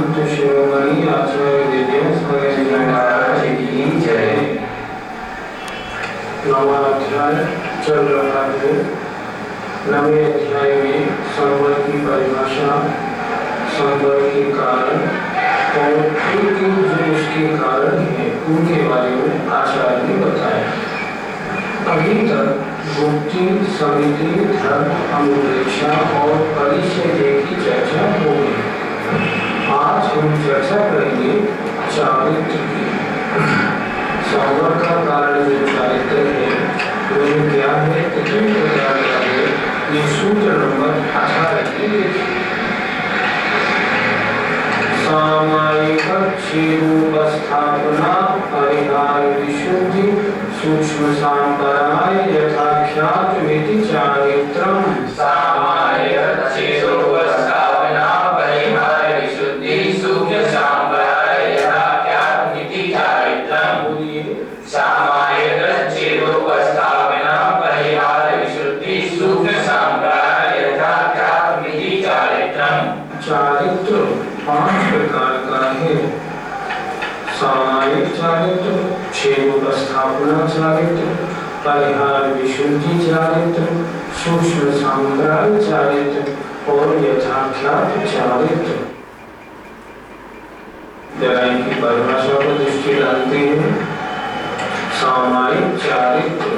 संत शिरोमणि आचार्य विद्या महाराज की जय। नवा अध्याय चल रहा है। नवे अध्याय में संवर की परिभाषा, संवर के कारण और जो उसके कारण है उनके बारे में आचार्य ने बताया। अभी तक मुक्ति, समिति, धर्म, अनुप्रेक्षा और परिचय की चर्चा हो गई। आज हम चर्चा करेंगे चारित्र की। संवर का कारण जो चारित्र है वह क्या है, कितने प्रकार का है, ये सूत्र नंबर 18 की देखिए। सामायिक रूप स्थापना, परिहार विशुद्धि, सूक्ष्म सांपराय यथाख्यात विधि चारित्रम। सामायिक रूप स्थापना, परिहार विशुद्धि, सूक्ष्म सांपराय यथाख्यात विधि चारित्रम। सामायिक रूप स्थापना, परिहार विशुद्धि, सूक्ष्म सांपराय यथाख्यात विधि चारित्रम। चारित्र 5 प्रकार का है। सामायिक चारित्र, क्षेत्र स्थापना चारित्र, परिहार विशुद्धि चारित्र, सूक्ष्म सांग्राय चारित्र और यथाख्यात चारित्र। जरा इनकी परिभाषा पर दृष्टि डालते हैं। सामायिक चारित्र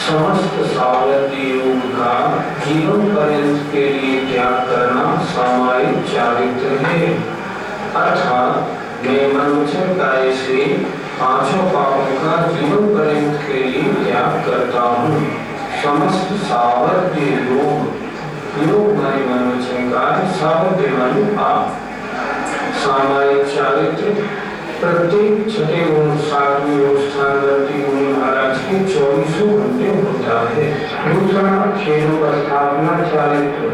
समस्त सावरती योग का जीवन पर्यंत के लिए त्याग करना सामायिक चारित्र है। अर्थात मैं मनुष्य काय से 5 पापों का जीवन पर्यंत के लिए त्याग करता हूँ। समस्त सावरती योग माने मनुष्य काय, सावरती माने पाप। सामायिक चारित्र प्रत्येक छठे गुण 7वें स्थानवर्ती गुण महाराज के 24 घंटे होता है। दूसरा क्षेत्र स्थापना चारित्र।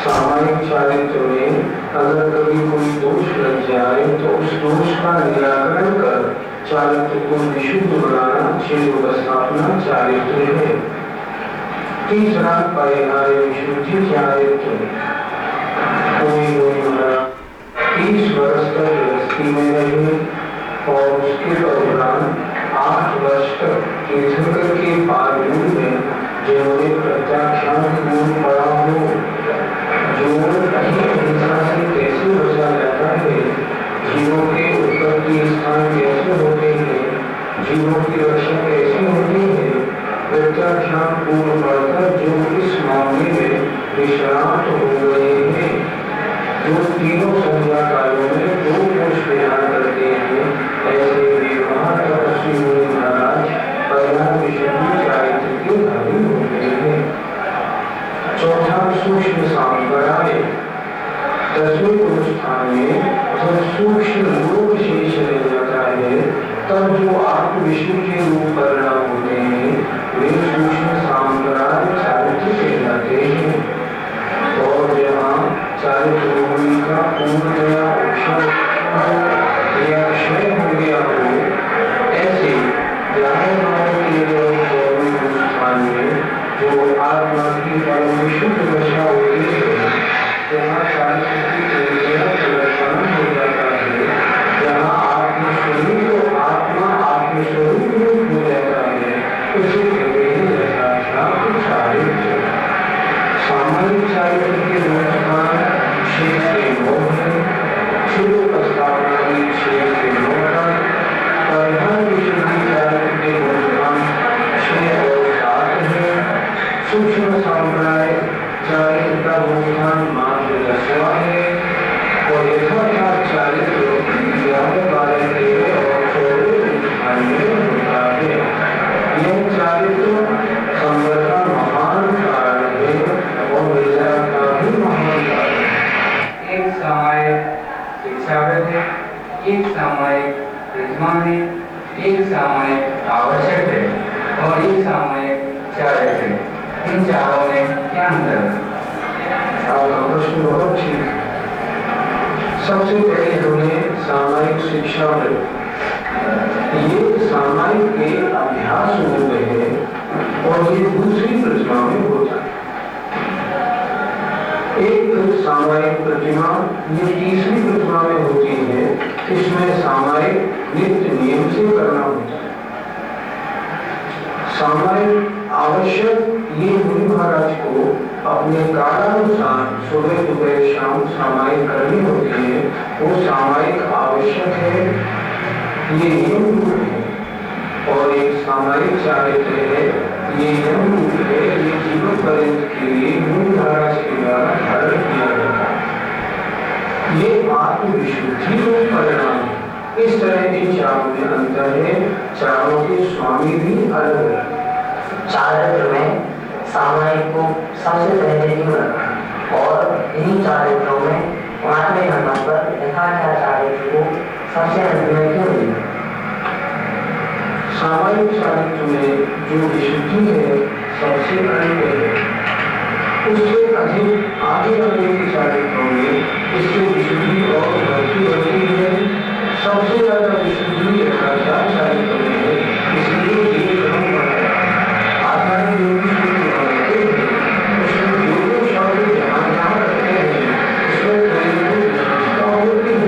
सामायिक चारित्र में अगर कभी कोई दोष लग जाए तो उस दोष का निराकरण कर चारित्र को विशुद्ध बनाना क्षेत्र स्थापना चारित्र है। तीसरा परिहार विशुद्धि चारित्र। कोई महाराज 30 वर्ष तक गृहस्थी में रहे और उसके दौरान 8 वर्ष तक तीर्थंकर के पालूर में जिन्होंने प्रत्याख्यान गुण पढ़ा हो, जो हिंसा से कैसे बचा जाता है, जीवों के उत्पत्ति स्थान कैसे होते हैं, जीवों की रक्षा कैसे होती है, प्रत्याख्यान गुण पढ़कर जो इस मामले में विश्रांत हो गए हैं, जो तीनों संध्या कालों में 2 पुरुष विहार करते हैं, ऐसे विवाह तपस्वी मुनि महाराज परिहार विशुद्धि चारित्र के धारी होते हैं। चौथा सूक्ष्म सांपराय। 10वें पुरुष स्थान में जब सूक्ष्म लोक शेष रह जाता है तब जो आत्मविशुद्धि रूप परिणाम होते हैं वे सूक्ष्म सांपराय चारित्र कहलाते हैं। और जहाँ चारित्र भूमि का पूर्णतया क्षय हो गया हो, ऐसे स्थान में जो आत्मा की परम विशुद्ध दशा होती है, जहाँ चारित्र की परिवर्तन हो जाता है, जहाँ आत्मस्वरूप हो जाता है, उसे कहते हैं यथाख्यात चारित्र। सामायिक चारित्र के स्थान 6 से 9 है। क्षेत्र स्थापना की 6 से 9 तक। परिहार विशुद्धि चारित्र के स्थान 6 और 7 है। सूक्ष्म सांप्राय चारित्र का स्थान मात्र 10वां है और यथाख्यात चारित्र 11, 12, 13 और 14 स्थान में होता है। यह चारित्र संवर का महान कारण है और विद्या का भी महान कारण है। एक सामायिक शिक्षाविद है, एक सामायिक विद्वान है, एक सामायिक आवश्यक है और एक सामायिक चारित्र है। इन चारों में क्या अंतर है? आपका प्रश्न बहुत ठीक है। सबसे पहले हमें सामायिक शिक्षाविद, ये सामायिक के अभ्यास रूप है और ये दूसरी प्रतिमा में होता है। एक सामायिक प्रतिमा ये तीसरी प्रतिमा में होती है। इसमें सामायिक नित्य नियम से करना होता है। सामायिक आवश्यक ये मुनि महाराज को अपने कालानुसार सुबह दोपहर शाम सामायिक करनी होती है। वो सामायिक आवश्यक है, ये नियम रूप है। और एक सामायिक चारित्र है, ये नियम रूप है। ये जीवन पर्यंत के लिए मुनि महाराज के द्वारा धारण किया जाता है। ये आत्मविशुद्धि का परिणाम है। इस तरह इन चारों में अंतर है। चारों के स्वामी भी अलग है। चारित्र में सामायिक को सबसे पहले क्यों रखा और इन्हीं चारित्रों में 5वें नंबर पर यथाचार चारित्र को सबसे अंत में क्यों दिया? सामायिक चारित्र में जो विशुद्धि है सबसे अंत है। उससे अधिक आगे बढ़ने के चारित्रों में इससे विशुद्धि और बढ़ती है। सबसे ज्यादा विशुद्धि यथाचार चारित्र में है। इसलिए ये क्रम बनाया। आचार्य योगी उसमें जो जो शब्द जहाँ जहाँ रखते हैं उसमें कोई विशेषता होती है।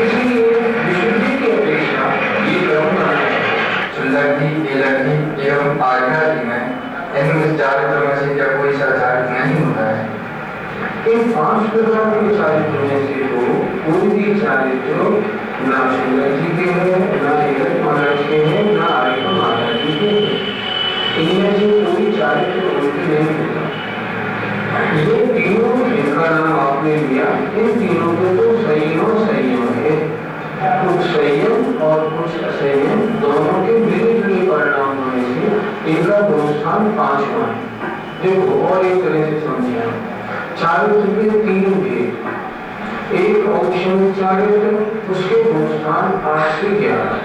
इसीलिए विशुद्धि की अपेक्षा ये क्रम बनाया। लग्नि, एलग्नि एवं आज्ञादि में इनमें चारित्र में से क्या कोई सा चारित्र नहीं होता है? इन 5 प्रकार के चारित्र में से तो कोई भी चारित्र ना शंकर जी के हैं, ना जगत महाराज के हैं, ना आर्य महाराज जी के हैं। इनमें से कोई चारित्र उनकी नहीं होता। ये तीनों जिनका नाम आपने लिया, इन तीनों के तो संयम है। कुछ संयम और कुछ असंयम दोनों के मिले जुले परिणाम होने से इनका गुणस्थान 5वां है। देखो और एक तरह से समझिए। चारित्र के 3 भेद। एक औक्षणिक चारित्र, उसके गुणस्थान 8 से 11।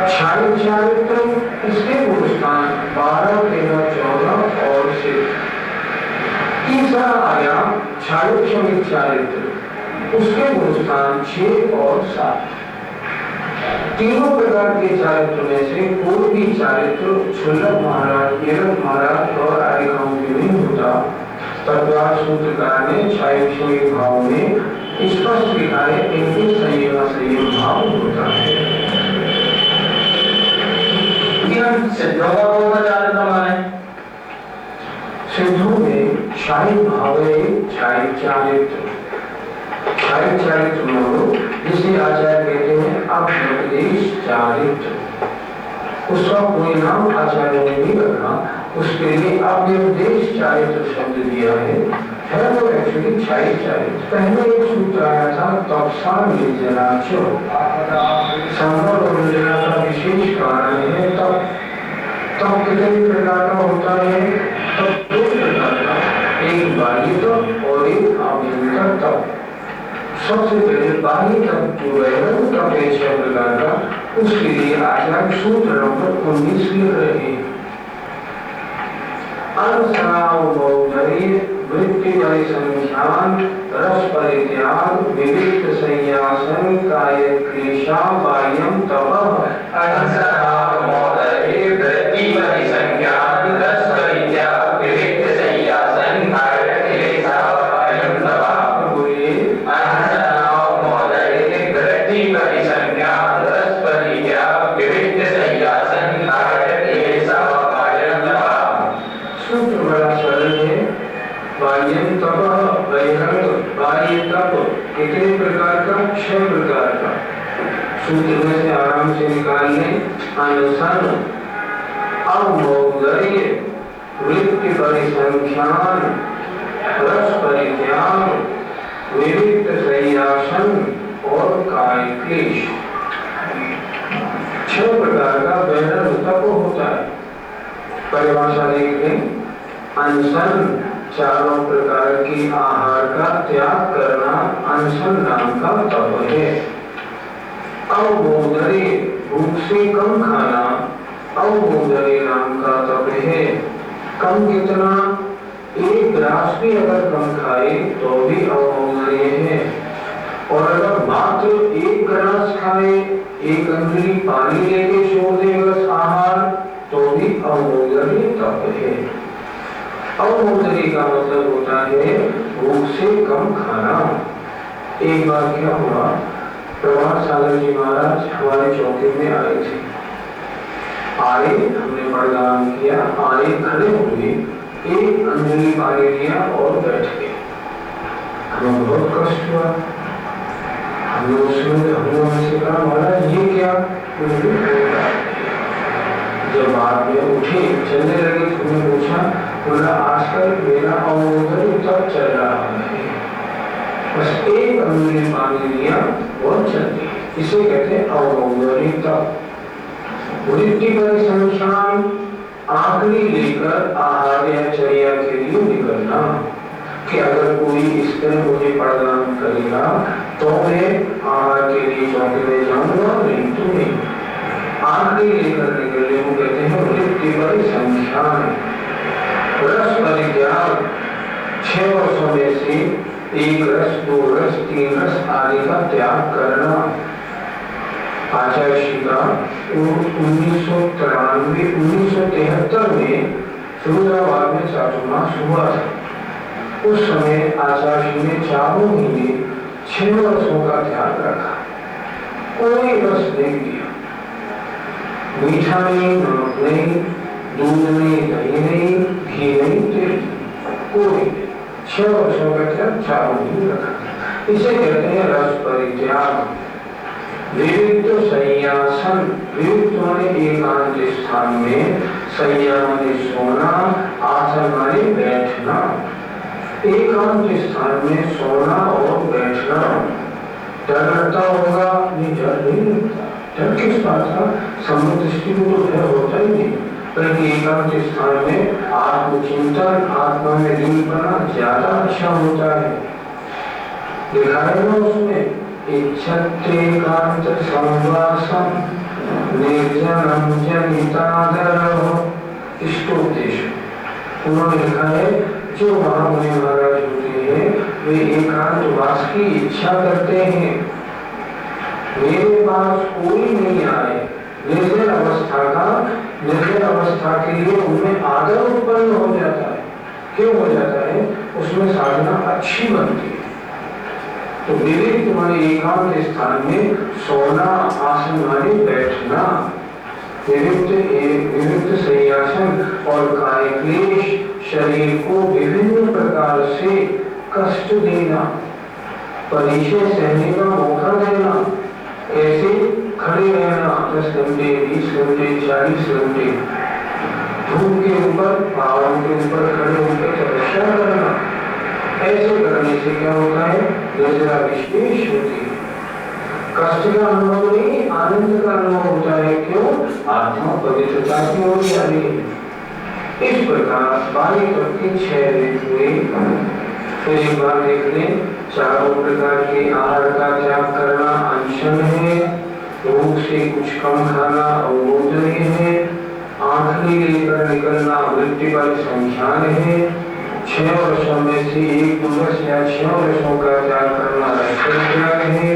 क्षारिक चारित्र, इसके गुणस्थान 12, 13, 14 और 6। तीसरा आया क्षारोक्षणिक चारित्र, उसके गुणस्थान 6 और 7। तीनों प्रकार के चारित्र में से कोई भी चारित्र क्षुल्लक महाराज, जगत महाराज और आर्यों के नहीं होता। तत्वार्थ सूत्रकार ने क्षारोक्षणिक भाव में स्पष्ट लिखा है इनके संयम भाव होता है। सिद्धों का कौन सा चारित्र है? सिद्धों में क्षारिक भाव है। क्षारिक चारित्र जिसे आचार्य कहते हैं अव्यपदेश चारित्र। उसका कोई नाम आचार्य ने नहीं रखा, उसके लिए अव्यपदेश चारित्र शब्द दिया है वो एक्चुअली क्षारिक चारित्र। पहले एक सूत्र आया था तपसा निर्जना संभव और निर्जना का विशेष कारण है। तब कितने प्रकार का होता है? तब 2 प्रकार का, एक बाह्य तप और एक आभ्यंतर तप। सबसे पहले बाह्य तप जो है तप 6 प्रकार का, उसके लिए आचार्य सूत्र नंबर 19 लिख रहे हैं। वृत्ति परिसंख्यान, रस परित्याग, विविक्त संयासन, काय क्लेशा, बाह्यम तपः। वृत्ति परिसंख्यान, रस परित्याग, विविक्त संयासन, काय क्लेशा, बाह्यम तपः। वृत्ति परिसंख्यान, रस परित्याग, विविक्त संयासन, काय क्लेशा, बाह्यम तपः। सूत्र बड़ा सरल है। बाह्यम तपः, बाह्य तप कितने प्रकार का? 6 प्रकार का। सूत्र में से आराम से निकाल लें। अनशन, अवमौदर्य, वृत्ति परिसंख्यान, रस परित्याग, विविक्त संयासन और काय क्लेश। 6 प्रकार का वैरण तप होता है। परिभाषा देख लें। अनशन, 4 प्रकार की आहार का त्याग करना अनशन नाम का तप है। अवमौदर्य, भूख से कम खाना अवमौदर्य नाम का तप है। कम कितना? 1 गिलास भी अगर कम खाए तो भी अवमौदर्य है। और अगर मात्र 1 गिलास खाए, 1 अंजलि पानी लेके छोड़ दे बस आहार, तो भी अवमौदर्य तप है। अवमौदर्य का मतलब होता है भूख से कम खाना। एक बार क्या हुआ, प्रभात सागर जी महाराज हमारे चौकी में आए थे। आए, हमने प्रणाम किया, आए, खड़े हुए, एक अंजलि पानी लिया और बैठ गए। हमें बहुत कष्ट हुआ। हमने उनसे कहा महाराज ये क्या? जब बाद में उठे चलने लगे तो हमने पूछा, बोला आजकल मेरा अवरोधन तब चल रहा है, बस एक अंजलि पानी लिया और चल दी। इसे कहते हैं अवरोधन तब। वृत्ति परिसंख्यान आखिरी लेकर आहार या चर्या के लिए निकलना, कि अगर कोई इस तरह मुझे प्रदान करेगा तो मैं आहार के लिए चौकी में जाऊंगा, नहीं तो नहीं। आखिरी लेकर निकलने को कहते हैं वृत्ति परिसंख्यान। रस परित्याग, 6 वर्षों में से 1 रस, 2 रस, 3 रस आदि का त्याग करना। आचार्य श्री का 1973 में फिरोजाबाद में चातुर्मास हुआ था। उस समय आचार्य श्री ने 4 महीने 6 वर्षों का त्याग रखा, कोई रस नहीं दिया, मीठा नहीं, नमक नहीं, दूध नहीं, दही नहीं, घी नहीं, तेल, कोई 6 वर्षों का त्याग 4 महीने रखा। इसे कहते हैं रस परित्याग। विविध संयासन, विविध माने एकांत स्थान में, संया माने सोना, आसन माने बैठना। एकांत स्थान में सोना और बैठना। डर लगता होगा, नहीं डर नहीं लगता। डर किस बात का? समुद्र को तो डर होता ही नहीं, बल्कि एकांत स्थान में आत्मचिंतन, आत्मा में लीन करना ज्यादा अच्छा होता है। दिखाया ना उसमें इच्छत्रेकांत संवासम निर्जनम जनितादरः इष्टोपदेश। उन्होंने लिखा है जो महामुनि महाराज होते हैं वे एकांत वास की इच्छा करते हैं। मेरे पास कोई नहीं आए, निर्जन अवस्था के लिए उनमें आदर उत्पन्न हो जाता है। क्यों हो जाता है? उसमें साधना अच्छी बनती है। तो विविध माने एकांत स्थान में सोना, आसन माने बैठना, विविध संयासन और काय क्लेश, शरीर को विभिन्न प्रकार से कष्ट देना, परिचय सहने का मौका देना, ऐसे खड़े रहना 10 घंटे, 20 घंटे, 40 घंटे धूप के ऊपर, पहाड़ों के ऊपर खड़े होकर तपस्या करना। ऐसे करने से क्या होता है? निर्जरा विशेष होती है, कष्ट का अनुभव नहीं, आनंद का अनुभव होता है। क्यों? आत्मा पवित्रता की ओर जा रही है। इस प्रकार 22 के 6 दिन हुए। फिर एक बार देख लें, 4 प्रकार के आहार का त्याग करना अनशन है, भूख से कुछ कम खाना अवरोधनीय है, आखिरी लेकर निकलना वृत्ति परिसंख्यान है, 6 वर्षों में से 1 वर्ष या 6 वर्षों का त्याग करना रसत्याग है,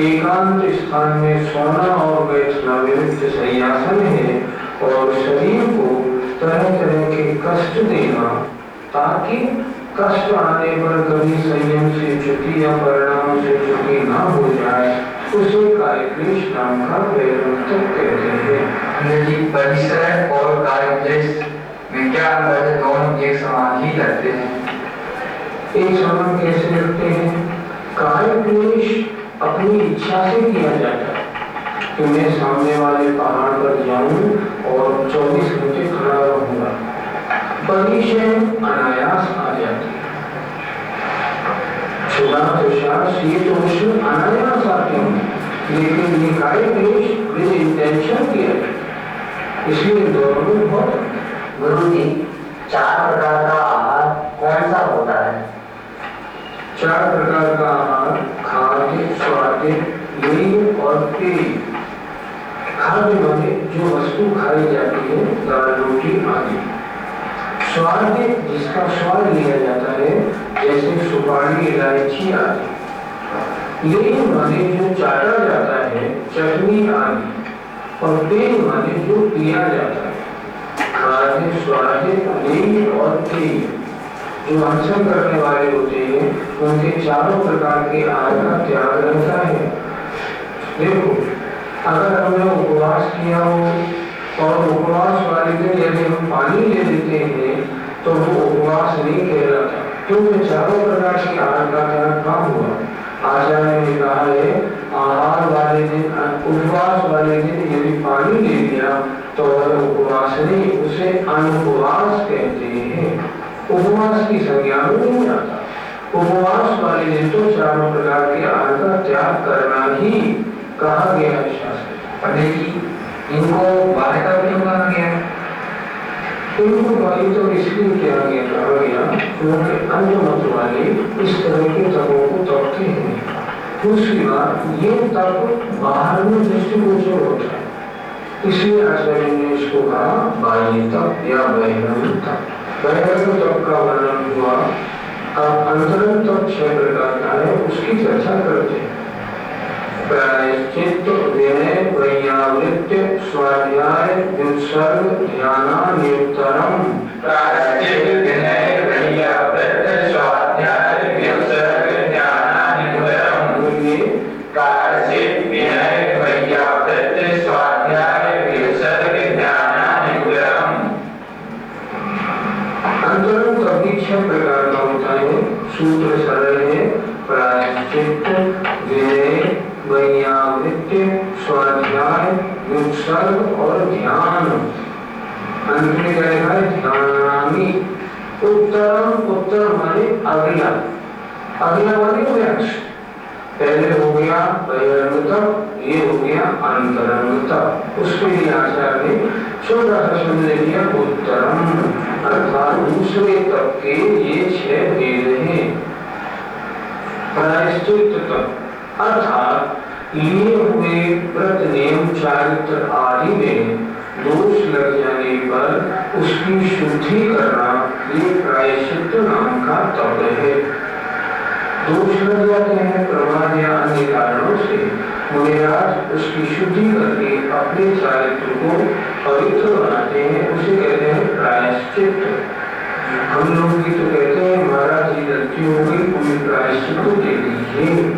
एकांत स्थान में सोना और बैठना विविध संयासन है, और शरीर को तरह तरह के कष्ट देना, ताकि कष्ट आने पर कभी संयम से च्युति या परिणाम से च्युति न हो जाए, उसे काय क्लेश नाम का वैरक्त कहते हैं। परिसर और काय क्लेश में क्या अंतर है? दोनों एक समान ही लगते हैं। एक समान कैसे लगते हैं? काय क्लेश अपनी इच्छा से किया जाता है कि मैं सामने वाले पहाड़ पर जाऊं और 24 घंटे खड़ा रहूंगा। परिचय अनायास आ जाती है, क्षुधा तुषार शीत उष्ण अनायास आते हैं, लेकिन ये काय क्लेश विद इंटेंशन किया जाता है। इसलिए दोनों में बहुत। गुरु जी, 4 प्रकार का आहार कौन सा होता है? 4 प्रकार का आहार खाद्य, स्वाद्य, लेय और पेय। खाद्य माने जो वस्तु खाई जाती है, दाल रोटी आदि। स्वाद्य जिसका स्वाद लिया जाता है, जैसे सुपारी, इलायची आदि। लेय माने जो चाटा जाता है, चटनी आदि। और पेय माने जो पिया जाता है, खाद्य, स्वाद्य, लेय और पेय। जो अनशन करने वाले होते हैं उनके चारों प्रकार के आहार का त्याग रहता है। देखो, अगर हमने उपवास किया हो और उपवास वाले दिन यदि हम पानी ले लेते हैं तो वो उपवास नहीं कहलाता, क्योंकि चारों प्रकार के आहार का त्याग कहाँ हुआ। आचार्य ने कहा है आहार वाले दिन, उपवास वाले दिन यदि पानी ले लिया तो वह उपवास नहीं, उसे अनुपवास कहते हैं। उपवास की संज्ञा में नहीं आता। उपवास वाले दिन तो चारों प्रकार के आहार का त्याग करना ही कहा गया है शास्त्र। पंडित जी, इनको बालिका क्यों कहा गया? इनको बालिका तो इसलिए कहा गया क्योंकि अन्य मत वाले इस तरह के तपों को तपते हैं। दूसरी बात, ये तप बाहर में दृष्टिगोचर होता है, इसलिए आचार्य ने इसको कहा बाह्य तप या बहिर्मुख तप। बहिर्मुख तप का वर्णन हुआ, अब अंतरंग तप 6 प्रकार का है, उसकी चर्चा करते हैं। प्रायश्चित्त, विनय, वैयावृत्य, स्वाध्याय, विसर्ग, ध्यानान्युत्तरम। प्रायश्चित्त, विनय, वैयावृत्य, स्वाध्याय, विसर्ग, ध्यानान्युत्तरम। प्रायश्चित्त, विनय, वैयावृत्य, स्वाध्याय, विसर्ग, ध्यानान्युत्तरम। अंतरंग तप 6 प्रकार का होता है। सूत्र सरल है, प्रायश्चित्त, विनय, वैयावृत्य, स्वाध्याय, विसर्ग और ध्यान। अंत में क्या लिखा है? ध्यानामि। उत्तरम, उत्तर माने अगला, अगला माने वैक्ष। पहले हो गया बहिर्मुख तप, ये हो गया अंतरंग तप। उसके लिए आचार्य ने छोटा सा शब्द लिया उत्तरम, अर्थात दूसरे तप के ये 6 भेद हैं। प्रायश्चित्त तप अर्थात लिए हुए व्रत नियम चारित्र आदि में दोष लग जाने पर उसकी शुद्धि करना, ये प्रायश्चित्त नाम का तप है। दोष लग जाते हैं प्रमाद या अन्य कारणों से, मुनिराज उसकी शुद्धि करके अपने चारित्र को पवित्र बनाते हैं, उसे कहते हैं प्रायश्चित्त। हम लोग भी तो कहते हैं महाराज जी गलती हो गई, कोई प्रायश्चित्त दे दीजिए।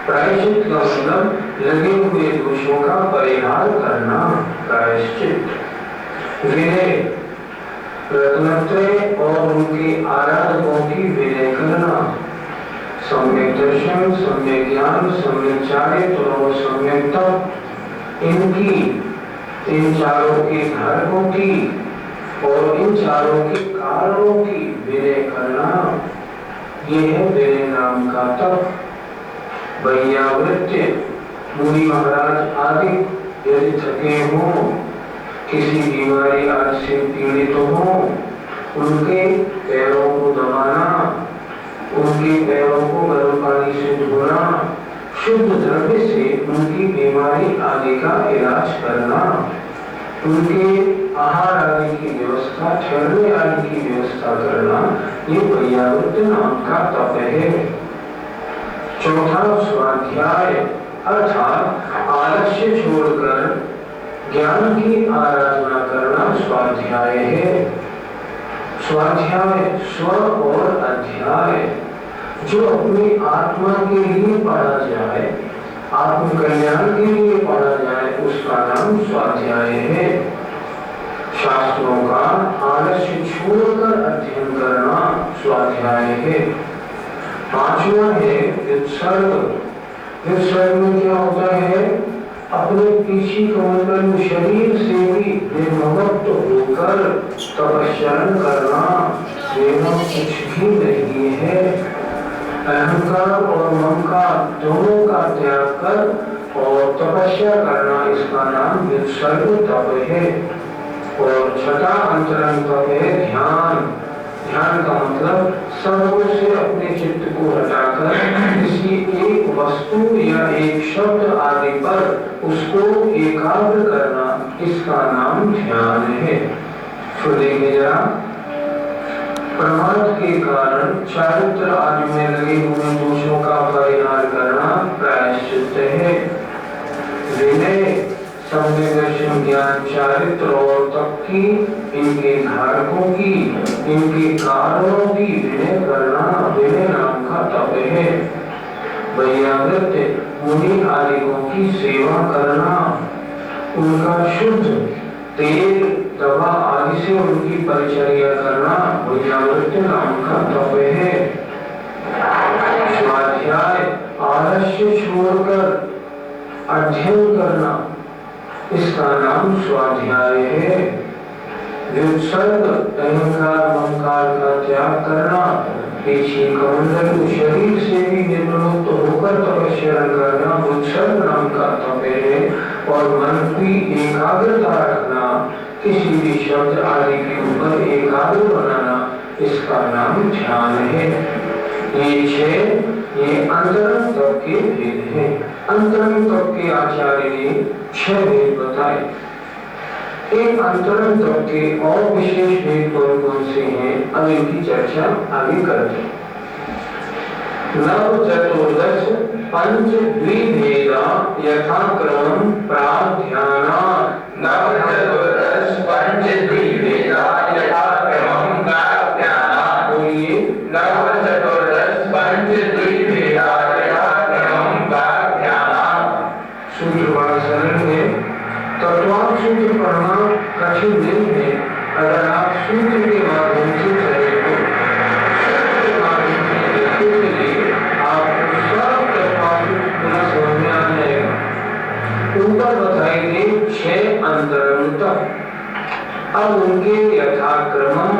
प्रायश्चित्त का मतलब लगे हुए दोषों का परिहार करना, प्रायश्चित्त। विनय, रत्नत्रय और उनके आराधकों की विनय करना। सम्यक दर्शन, सम्यक ज्ञान, सम्यक चारित्र और सम्यक तप, इनकी, इन चारों के धारकों की और इन चारों के कारणों की विनय करना, ये है विनय नाम का तप। वैयावृत्य, मुनि महाराज आदि यदि थके हों, किसी बीमारी आदि से पीड़ित हों, उनके पैरों को दबाना, उनके पैरों को गर्म पानी से धोना, शुद्ध द्रव्य से उनकी बीमारी आदि का इलाज करना, उनके आहार आदि की व्यवस्था, ठहरने आदि की व्यवस्था करना, ये वैयावृत्य नाम का तप है। चौथा स्वाध्याय अर्थात आलस्य छोड़कर ज्ञान की आराधना करना स्वाध्याय है। स्वाध्याय स्व और अध्याय, जो अपनी आत्मा के लिए पढ़ा जाए, आत्म कल्याण के लिए पढ़ा जाए, उसका नाम स्वाध्याय है। शास्त्रों का आलस्य छोड़कर अध्ययन करना स्वाध्याय है। पांचवा है विसर्ग। विसर्ग में क्या होता है? अपने पीछे कमंडल शरीर से भी निर्ममत्व होकर तपस्यान करना, देना कुछ भी नहीं है। अहंकार और ममकार दोनों का त्याग कर और तपस्या करना, इसका नाम विसर्ग तप है। और छठा अंतरंग तप है ध्यान। ध्यान का मतलब सर्वों से अपने चित्त को हटाकर किसी एक वस्तु या एक शब्द आदि पर उसको एकाग्र करना, इसका नाम ध्यान है। तो देखिए जरा, प्रमाद के कारण चारित्र आदि में लगे हुए दोषों का परिहार करना प्रायश्चित्त है। विनय, सम्यक दर्शन, ज्ञान, चारित्र और तप की, इनके धारकों की इनके कारणों की विनय करना विनय नाम का तप है। वैयावृत्य मुनि आदिकों की सेवा करना, उनका शुद्ध तेल दवा आदि से उनकी परिचर्या करना वैयावृत्य नाम का तप है। स्वाध्याय आलस्य छोड़कर अध्ययन करना, इसका नाम स्वाध्याय है। व्युत्सर्ग अहंकार ममकार का त्याग करना, पीछे कमंडल शरीर से भी निर्मुक्त होकर तपस्या करना व्युत्सर्ग नाम का तप है। और मन की एकाग्रता रखना, किसी भी शब्द आदि के ऊपर एकाग्र बनाना, इसका नाम ध्यान है। ये अंतरंग तप के भेद हैं। अंतरंग तप के आचार्य ने 6 भेद बताए। एक अंतरंग तप के और विशेष भेद कौन कौन से हैं, अब इनकी चर्चा आगे करते हैं। नव चतुर्दश पंच द्विभेदा यथाक्रमं प्राध्याना। नव चतुर्दश पंच द्विभेदा यथाक्रमं प्राध्याना। बोलिए, नव चतुर्दश पंच द्विभेदा यथाक्रमं प्राध्याना। सूत्र बड़ा सरल है। तत्वार्थ सूत्र पढ़ना कठिन नहीं है। अगर आप सूत्र के माध्यम से चले तो आपको सब तत्वार्थ पुनः समझ में आ जाएगा। ऊपर बताए गए 6 अंतरंग तप, अब उनके यथाक्रम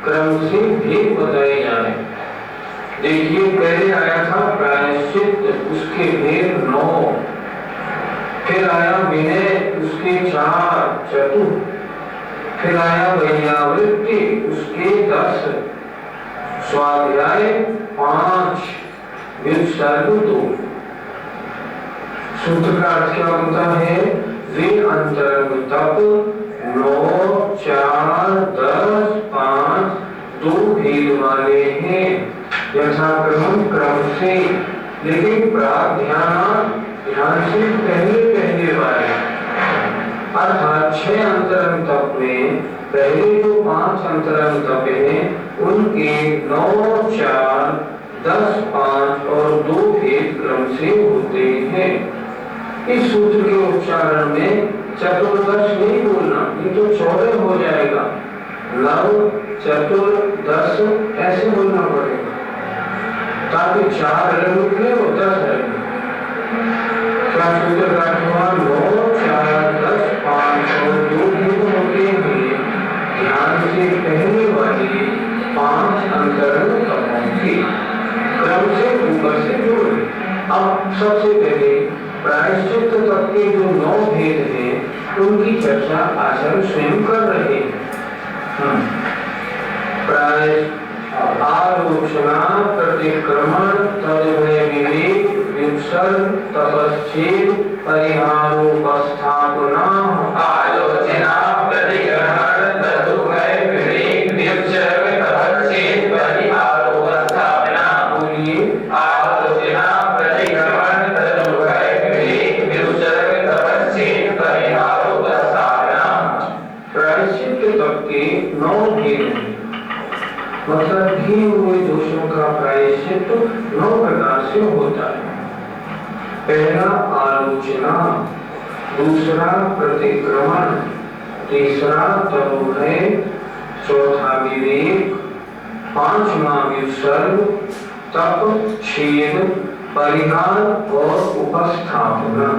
क्रम से भेद बताए जाए। देखिए, पहले आया था प्रायश्चित, उसके भेद 9, फिर आया विनय, उसके 4 चतुर, फिर आया वैयावृत्ति, उसके 10, स्वाध्याय 5, व्युत्सर्ग 2। सूत्र का अर्थ क्या होता है? वे अंतरंग तप 9, 4, 10, 5 2 भेद वाले हैं यथाक्रम क्रम से, लेकिन प्राध्यान ध्यान से पहले वाले, अर्थात 6 अंतरंग तप में पहले जो 5 अंतरंग तप हैं उनके 9, 4, 10, 5 और 2 भेद क्रम से होते हैं। इस सूत्र के उच्चारण में चतुर्दश नहीं बोलना, ये तो 14 हो जाएगा। नव चतुर 10 ऐसे बोलना पड़ेगा, ताकि 4 अलग निकले और 10 अलग निकले। क्या सूत्र का अर्थ हुआ? 9, 4, 10, 5 और 2 भेद होते हैं ध्यान से पहले वाली 5 अंतरंग तपों की क्रम से ऊपर से जोड़। अब सबसे पहले प्रायश्चित तप के जो 9 भेद हैं उनकी चर्चा आचार्य स्वयं कर रहे हैं। आलोचना, प्रतिक्रमण, तदभय विवेक, व्युत्सर्ग, तपश्चेद, परिहारोपस्थापना। आलोचना, प्रतिक्रमण, तदभय विवेक, व्युत्सर्ग, तपश्चेद, परिहारोपस्थापना। बोलिए, आलोचना, प्रतिक्रमण, तदभय विवेक, व्युत्सर्ग, तपश्चेद, परिहारोपस्थापना। प्रायश्चित तप के 9 भेद हैं, मतलब किए हुए दोषों का प्रायश्चित 9 प्रकार से होता है। पहला आलोचना, दूसरा प्रतिक्रमण, तीसरा तदभय, चौथा विवेक, 5वां व्युत्सर्ग, तप, छेद, परिहार और उपस्थापना।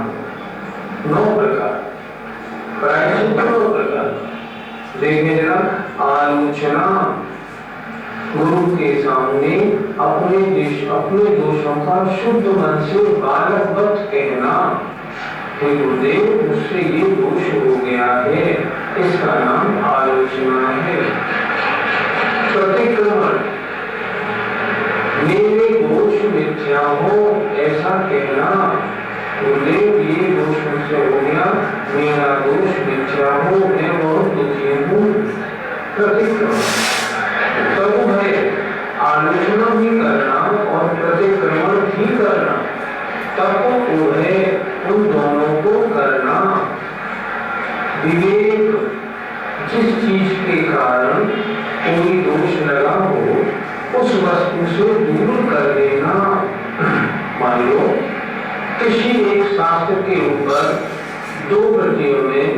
9 प्रकार प्रायश्चित 9 प्रकार। देखिए जरा, आलोचना, गुरु के सामने अपने दोषों का शुद्ध मन से बालकवत कहना, हे गुरुदेव मुझसे ये दोष हो गया है, इसका नाम आलोचना है। प्रतिक्रमण, मेरे दोष मिथ्या हो ऐसा कहना, गुरुदेव ये दोष मुझसे हो गया, मेरा दोष मिथ्या हो, मैं बहुत दुखी हूँ। प्रतिक्रमण। तदभय, आलोचना भी करना और प्रतिक्रमण भी करना, तपोभय, उन दोनों को करना। विवेक, जिस चीज के कारण कोई दोष लगा हो उस वस्तु से दूर कर देना। मान लो किसी एक शास्त्र के ऊपर दो प्रतियों में,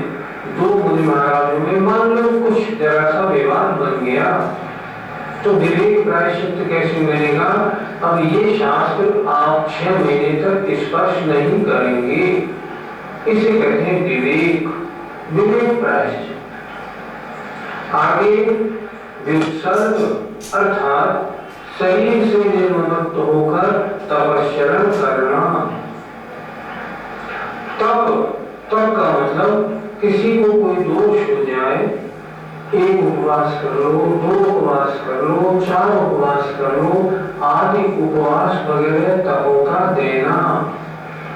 दो मुनि महाराजों में मान लो कुछ जरा सा विवाद बन गया, तो विवेक प्रायश्चित्त कैसे मिलेगा? अब ये शास्त्र आप 6 महीने तक स्पर्श नहीं करेंगे, इसे कहते हैं विवेक प्रायश्चित्त। आगे विसर्ग अर्थात शरीर से निर्मुक्त होकर तपश्चरण करना। तप का मतलब किसी को कोई दोष हो जाए, एक उपवास कर लो, 2 उपवास कर लो, 4 उपवास कर लो, आदि उपवास वगैरह तपों का देना।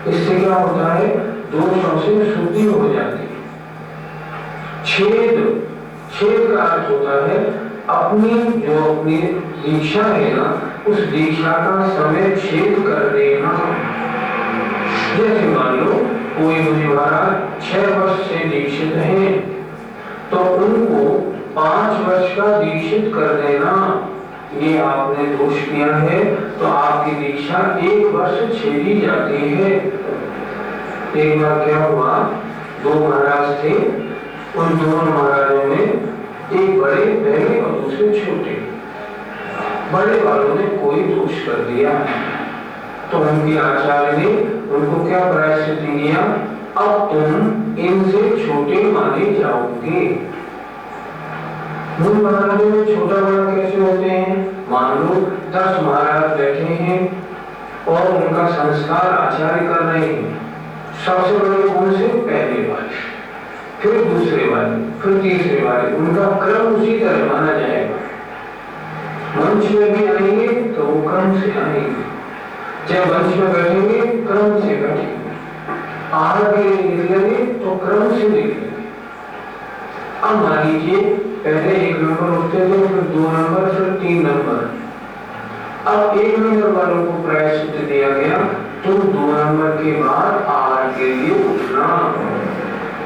इससे क्या होता है? दोषों से शुद्धि हो जाती है। छेद का अर्थ होता है अपनी दीक्षा है ना, उस दीक्षा का समय छेद कर देना। जैसे मान लो कोई मुनि महाराज 6 वर्ष से दीक्षित हैं, तो उनको 5 वर्ष का दीक्षित कर देना। ये आपने दोष किया है तो आपकी दीक्षा 1 वर्ष छेदी जाती है। एक बार क्या हुआ, 2 महाराज थे, उन दोनों महाराजों में एक बड़े पहले और दूसरे छोटे। बड़े वालों ने कोई दोष कर दिया तो उनके आचार्य ने उनको क्या प्रायश्चित दिया? अब तुम इनसे छोटे माने जाओगे। मुनि महाराजों में छोटा बड़ा कैसे होते हैं? मान लो 10 महाराज बैठे हैं और उनका संस्कार आचार्य कर रहे हैं। सबसे बड़े कौन से? पहले वाले, फिर दूसरे वाले, फिर तीसरे वाले। उनका क्रम उसी तरह माना जाएगा। मंच में भी आएंगे तो वो क्रम से आएंगे, चाहे मंच में बैठेंगे क्रम से बैठेंगे, आगे निकलेंगे तो क्रम से निकलेंगे। अब मान लीजिए पहले 1 नंबर उठते थे, फिर 2 नंबर, फिर 3 नंबर। अब 1 नंबर वालों को प्रायश्चित दिया गया, तुम 2 नंबर के बाद आहार के लिए उठना।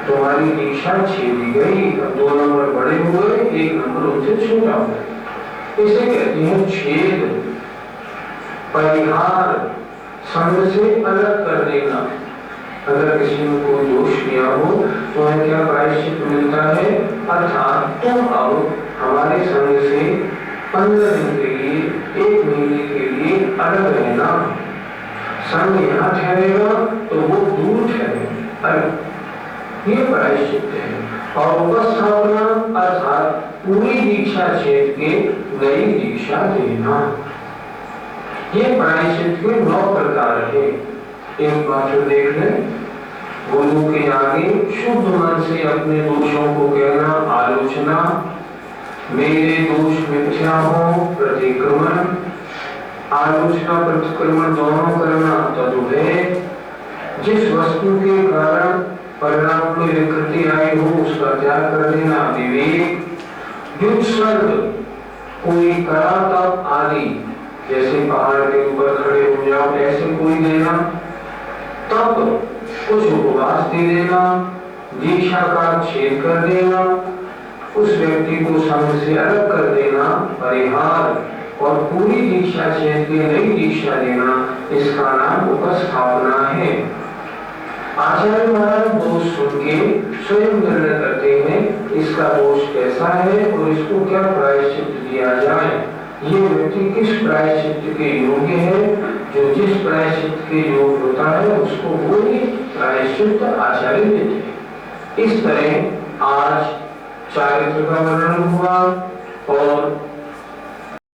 तुम्हारी दीक्षा छेदी गई, अब 2 नंबर बड़े हुए, 1 नंबर उनसे छोटा हो गया। इसे कहते हैं छेद, परिहार, संग से अलग कर देना। अगर किसी ने कोई दोष किया हो तो उन्हें क्या प्रायश्चित मिलता है? अर्थात तुम अब हमारे संग से 15 दिन के लिए, 1 महीने के लिए अलग रहना। संग यहाँ ठहरेगा तो वो दूर ठहरेगा, ये प्रायश्चित है। और उपस्थापना अर्थात पूरी दीक्षा छेद के नई दीक्षा देना। ये प्रायश्चित के 9 प्रकार है। एक बात जो देख लें, गुरु के आगे शुद्ध मन से अपने दोषों को कहना, आलोचना, मेरे दोष मिथ्या हो, प्रतिक्रमण, आलोचना प्रतिक्रमण दोनों करना तदु है। जिस वस्तु के कारण परिणाम में विकृति आई हो उसका त्याग कर देना विवेक। युत्सर्ग, कोई करातप आदि, जैसे पहाड़ के ऊपर खड़े हो जाओ ऐसे कोई देना। तब कुछ उपवास दे देना, दीक्षा का छेद कर देना, उस व्यक्ति को संग से अलग कर देना, परिहार, और पूरी दीक्षा छेद के नई दीक्षा देना, इसका नाम उपस्थापना है। आचार्य महाराज दोष सुन के स्वयं निर्णय करते हैं इसका दोष कैसा है और इसको क्या प्रायश्चित दिया जाए। ये व्यक्ति किस प्रायश्चित के योग्य है, जो जिस प्रायश्चित के योग्य होता है उसको वो ही प्रायश्चित आचार्य देते हैं। इस तरह आज चारित्र का वर्णन हुआ और